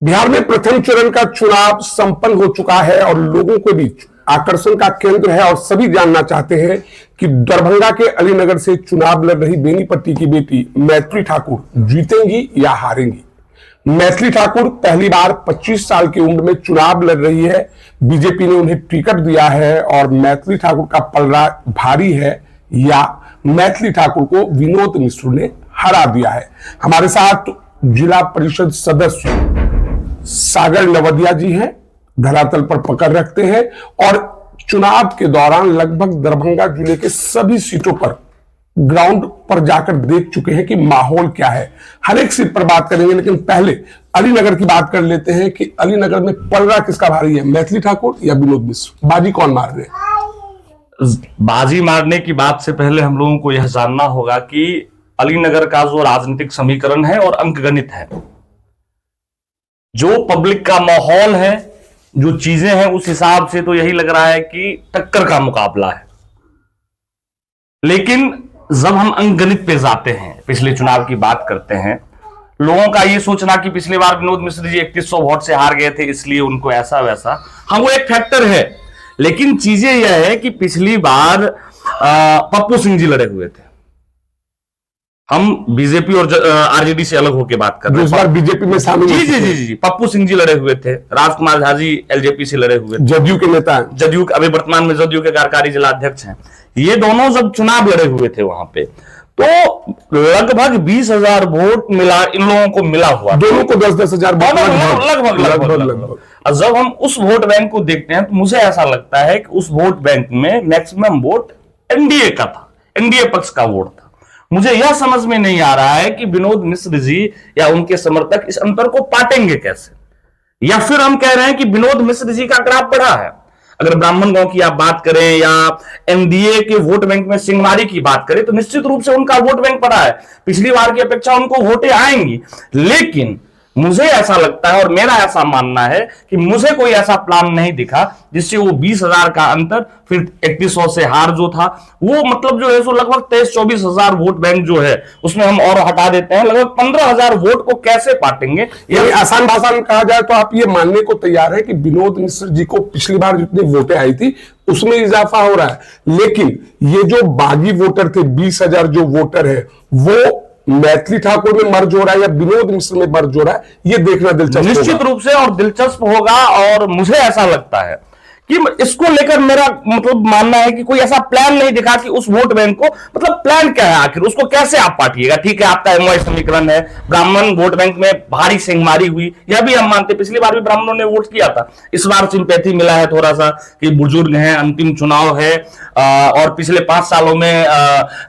बिहार में प्रथम चरण का चुनाव संपन्न हो चुका है और लोगों के बीच आकर्षण का केंद्र है और सभी जानना चाहते हैं कि दरभंगा के अलीनगर से चुनाव लड़ रही बेनीपट्टी की बेटी मैथिली ठाकुर जीतेंगी या हारेंगी। मैथिली ठाकुर पहली बार 25 साल की उम्र में चुनाव लड़ रही है। बीजेपी ने उन्हें टिकट दिया है और मैथिली ठाकुर का पलड़ा भारी है या मैथिली ठाकुर को विनोद मिश्र ने हरा दिया है। हमारे साथ जिला परिषद सदस्य सागर नवदिया जी हैं, धरातल पर पकड़ रखते हैं और चुनाव के दौरान लगभग दरभंगा जिले के सभी सीटों पर ग्राउंड पर जाकर देख चुके हैं कि माहौल क्या है। हर एक सीट पर बात करेंगे, लेकिन पहले अलीनगर की बात कर लेते हैं कि अलीनगर में पलड़ा किसका भारी है, मैथिली ठाकुर या विनोद मिश्र? बाजी कौन मार रहे हैं? बाजी मारने की बात से पहले हम लोगों को यह जानना होगा कि अलीनगर का जो राजनीतिक समीकरण है और अंकगणित है, जो पब्लिक का माहौल है, जो चीजें हैं, उस हिसाब से तो यही लग रहा है कि टक्कर का मुकाबला है। लेकिन जब हम अंकगणित पे जाते हैं, पिछले चुनाव की बात करते हैं, लोगों का ये सोचना कि पिछली बार विनोद मिश्र जी 3100 वोट से हार गए थे इसलिए उनको ऐसा वैसा, हाँ वो एक फैक्टर है। लेकिन चीजें यह है कि पिछली बार पप्पू सिंह जी लड़े हुए थे। हम बीजेपी और आरजेडी से अलग होकर बात कर रहे हैं। इस बार बीजेपी में शामिल जी जी जी जी पप्पू सिंह जी लड़े हुए थे, राजकुमार झा जी एलजेपी से लड़े हुए थे, जदयू के नेता हैं, जदयू अभी वर्तमान में जदयू के कार्यकारी जिला अध्यक्ष हैं। ये दोनों जब चुनाव लड़े हुए थे वहां पे, तो लगभग 20,000 वोट मिला, इन लोगों को मिला हुआ, दोनों को 10-10 हजार लगभग। और जब हम उस वोट बैंक को देखते हैं तो मुझे ऐसा लगता है कि उस वोट बैंक में मैक्सिमम वोट एनडीए का था, एनडीए पक्ष का वोट था। मुझे यह समझ में नहीं आ रहा है कि विनोद मिश्र जी या उनके समर्थक इस अंतर को पाटेंगे कैसे, या फिर हम कह रहे हैं कि विनोद मिश्र जी का ग्राफ बढ़ा है। अगर ब्राह्मण गांव की आप बात करें या एनडीए के वोट बैंक में सिंहमारी की बात करें तो निश्चित रूप से उनका वोट बैंक बढ़ा है, पिछली बार की अपेक्षा उनको वोटें आएंगी। लेकिन मुझे ऐसा लगता है और मेरा ऐसा मानना है कि मुझे कोई ऐसा प्लान नहीं दिखा जिससे वो 20,000 का अंतर, फिर 3100 से हार जो था वो, मतलब जो है सो लगभग 23-24 हजार वोट बैंक जो है उसमें हम और हटा देते हैं, लगभग 15,000 वोट को कैसे पाटेंगे? ये आसान भाषा में कहा जाए तो आप ये मानने को तैयार है कि विनोद मिश्र जी को पिछली बार जितनी वोटें आई थी उसमें इजाफा हो रहा है, लेकिन ये जो बागी वोटर थे 20,000 जो वोटर है वो मैथिली ठाकुर में मर्ज हो रहा है या विनोद मिश्र में मर्ज हो रहा है, ये देखना दिलचस्प निश्चित रूप से और दिलचस्प होगा। और मुझे ऐसा लगता है कि इसको लेकर मेरा मतलब मानना है कि कोई ऐसा प्लान नहीं दिखा कि उस वोट बैंक को, मतलब प्लान क्या है आखिर, उसको कैसे आप पाटिएगा? ठीक है, आपका एमओआई समीकरण है, ब्राह्मण वोट बैंक में भारी सिंहमारी हुई, यह भी हम मानते, पिछली बार भी ब्राह्मणों ने वोट किया था, इस बार सिंपैथी मिला है थोड़ा सा कि बुजुर्ग हैं, अंतिम चुनाव है और पिछले 5 सालों में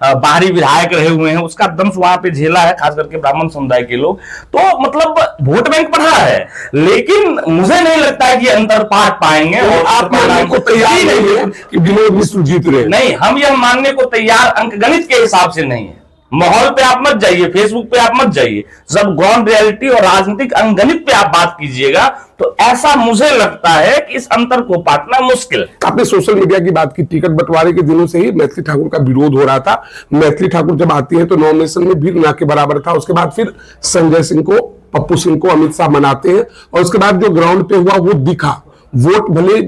बाहरी विधायक रहे हुए हैं, उसका दंश वहां पे झेला है, खास करके ब्राह्मण समुदाय के लोग। तो मतलब वोट बैंक बढ़ा है, लेकिन मुझे नहीं लगता है कि अंतर पाट पाएंगे। और आप मानने को तैयार नहीं है कि विनोद मिश्र जीत रहे? नहीं, हम यह मानने को तैयार अंकगणित के हिसाब से नहीं है। माहौल पे आप मत जाइए, फेसबुक पे आप मत जाइए, जब ग्राउंड रियलिटी और राजनीतिक अंकगणित पे आप बात कीजिएगा तो ऐसा मुझे लगता है कि इस अंतर को पाटना मुश्किल है। आपने सोशल मीडिया की बात की, टिकट बंटवारे के दिनों से ही मैथिली ठाकुर का विरोध हो रहा था। मैथिली ठाकुर जब आती है तो नॉमिनेशन में भी ना के बराबर था, उसके बाद फिर संजय सिंह को, पप्पू सिंह को अमित शाह मनाते हैं और उसके बाद जो ग्राउंड पे हुआ वो दिखा। वोट भले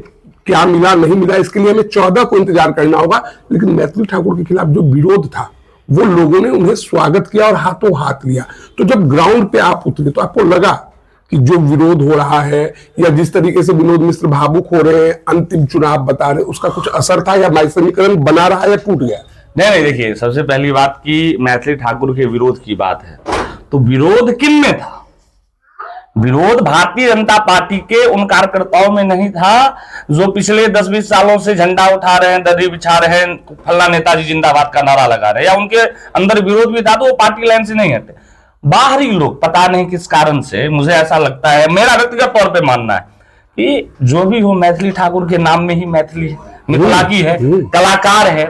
क्या मिला नहीं मिला इसके लिए हमें 14 को इंतजार करना होगा, लेकिन मैथिली ठाकुर के खिलाफ जो विरोध था वो लोगों ने उन्हें स्वागत किया और हाथों हाथ लिया। तो जब ग्राउंड पे आप उतरे तो आपको लगा कि जो विरोध हो रहा है या जिस तरीके से विनोद मिश्र भावुक हो रहे हैं, अंतिम चुनाव बता रहे, उसका कुछ असर था या माई समीकरण बना रहा है या टूट गया? नहीं, देखिए, सबसे पहली बात की मैथिली ठाकुर के विरोध की बात है तो विरोध किन में था? विरोध भारतीय जनता पार्टी के उन कार्यकर्ताओं में नहीं था जो पिछले 10-20 सालों से झंडा उठा रहे हैं, दर्री बिछा रहे हैं, फल्ला नेताजी जिंदाबाद का नारा लगा रहे हैं, या उनके अंदर विरोध भी था तो वो पार्टी लाइन से नहीं हटे। बाहरी लोग पता नहीं किस कारण से, मुझे ऐसा लगता है, मेरा व्यक्तिगत तौर पे मानना है कि जो भी हो मैथिली ठाकुर के नाम में ही मैथिली है, मिथिला की है, कलाकार है,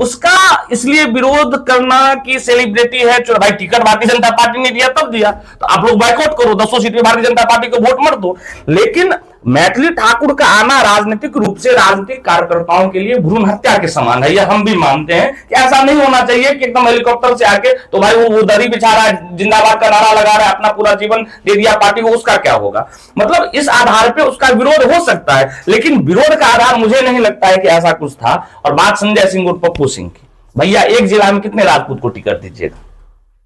उसका इसलिए विरोध करना कि सेलिब्रिटी है, चलो भाई टिकट भारतीय जनता पार्टी ने दिया तब दिया तो आप लोग बाइकआउट करो, 200 सीट में भारतीय जनता पार्टी को वोट मत दो। लेकिन मैथिली ठाकुर का आना राजनीतिक रूप से राजनीतिक कार्यकर्ताओं के लिए भ्रूण हत्या के समान है। यह हम भी मानते हैं कि ऐसा नहीं होना चाहिए कि एकदम हेलीकॉप्टर से आके तो भाई वो दरी बिछा रहा है, जिंदाबाद का नारा लगा रहा है, अपना पूरा जीवन दे दिया पार्टी को, उसका क्या होगा। मतलब इस आधार पे उसका विरोध हो सकता है, लेकिन विरोध का आधार मुझे नहीं लगता है कि ऐसा कुछ था। और बात संजय सिंह और पप्पू सिंह की, भैया एक जिला में कितने राजपूत को टिकट दीजिएगा,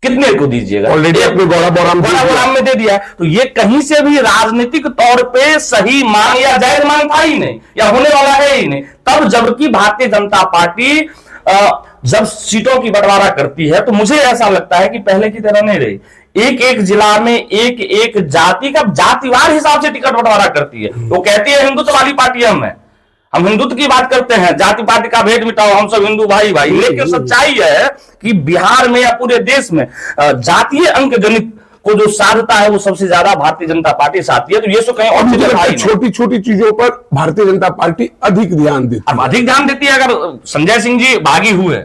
कितने को दीजिएगा, ऑलरेडी अपने गौड़ा में दे दिया है। तो ये कहीं से भी राजनीतिक तौर पे सही मांग या जायज मांग था ही नहीं, या होने वाला है ही नहीं। तब जबकि भारतीय जनता पार्टी जब सीटों की बंटवारा करती है तो मुझे ऐसा लगता है कि पहले की तरह नहीं रही, एक एक जिला में एक एक जाति का जातिवार हिसाब से टिकट बंटवारा करती है। वो कहती है हिंदुत्व वाली पार्टी हम हिंदुत्व की बात करते हैं, जाति पाति का भेद मिटाओ, हम सब हिंदू भाई भाई। लेकिन सच्चाई है कि बिहार में या पूरे देश में जातीय अंक गणित को जो साधता है वो सबसे ज्यादा भारतीय जनता पार्टी साधती है। तो ये सो कहीं और मुझे लगता है छोटी छोटी चीजों पर भारतीय जनता पार्टी अधिक ध्यान देती है। अब अधिक ध्यान देती है। अगर संजय सिंह जी बागी हुए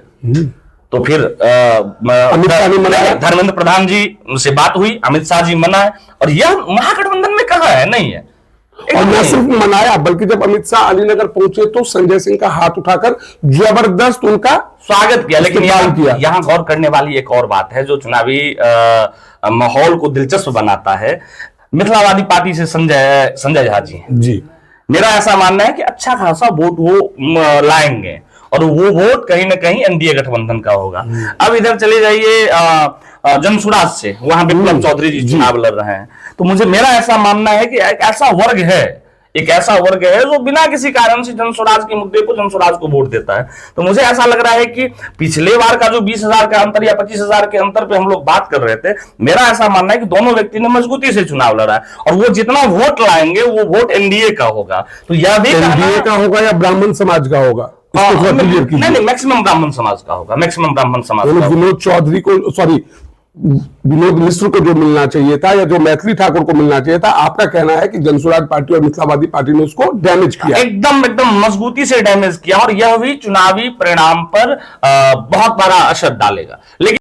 तो फिर अमित शाह ने मनाया, धर्मेंद्र प्रधान जी से बात हुई, अमित शाह जी मना है, और यह महागठबंधन में कहा है नहीं है। और न सिर्फ मनाया बल्कि जब अमित शाह अलीनगर पहुंचे तो संजय सिंह का हाथ उठाकर जबरदस्त उनका स्वागत किया। लेकिन यहाँ गौर करने वाली एक और बात है जो चुनावी माहौल को दिलचस्प बनाता है। मिथिलावादी पार्टी से संजय झा जी मेरा ऐसा मानना है कि अच्छा खासा वोट वो लाएंगे और वो वोट कहीं ना कहीं एनडीए गठबंधन का होगा। अब इधर चले जाइए जनसुराज से, वहां विप्लव चौधरी जी चुनाव लड़ रहे हैं। तो मेरा ऐसा मानना है कि एक ऐसा वर्ग है जो बिना किसी कारण से जनसुराज के मुद्दे को जनसुराज को वोट देता है। तो मुझे ऐसा लग रहा है कि पिछले बार का जो 20,000 का अंतर या 25,000 के अंतर पे हम लोग बात कर रहे थे, मेरा ऐसा मानना है कि दोनों व्यक्ति ने मजबूती से चुनाव लड़ा है और वो जितना वोट लाएंगे वो वोट एनडीए का होगा। तो यह भी एनडीए का होगा या ब्राह्मण समाज का होगा, नहीं, मैक्सिमम ब्राह्मण समाज का होगा, मैक्सिमम ब्राह्मण समाज का। विनोद चौधरी को, सॉरी विनोद मिश्र को जो मिलना चाहिए था या जो मैथिली ठाकुर को मिलना चाहिए था, आपका कहना है कि जनसुराज पार्टी और मिथिलावादी पार्टी ने उसको डैमेज किया, एकदम मजबूती से डैमेज किया, और यह भी चुनावी परिणाम पर बहुत बड़ा असर डालेगा। लेकिन